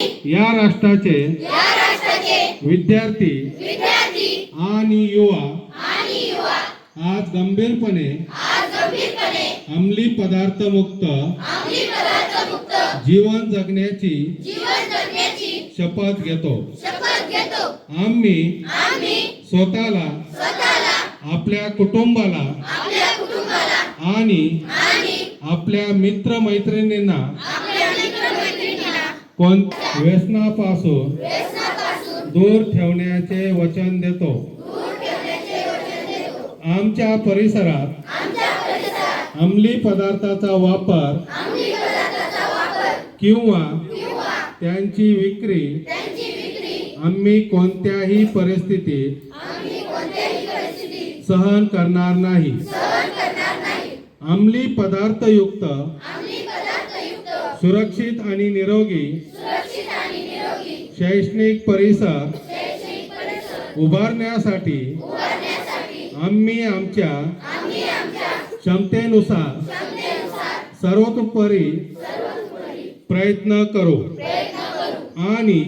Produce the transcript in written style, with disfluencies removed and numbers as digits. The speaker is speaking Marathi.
या राष्ट्राचे विद्यार्थी आणि युवा आज गंभीरपणे अंमली पदार्थ मुक्त जीवन जगण्याची शपथ घेतो। आम्ही स्वतःला आपल्या कुटुंबाला आणि आपल्या मित्र मैत्रिणींना व्यसनापासून दूर ठेवण्याचे वचन देतो। आमच्या परिसरात अंमली पदार्थाचा वापर किंवा त्यांची विक्री आम्ही कोणत्याही परिस्थितीत सहन करणार नाही। अंमली पदार्थयुक्त सुरक्षित आणि निरोगी शैक्षणिक परिसर उभारण्यासाठी आम्ही आमच्या क्षमतेनुसार सर्वतोपरी प्रयत्न करू आणि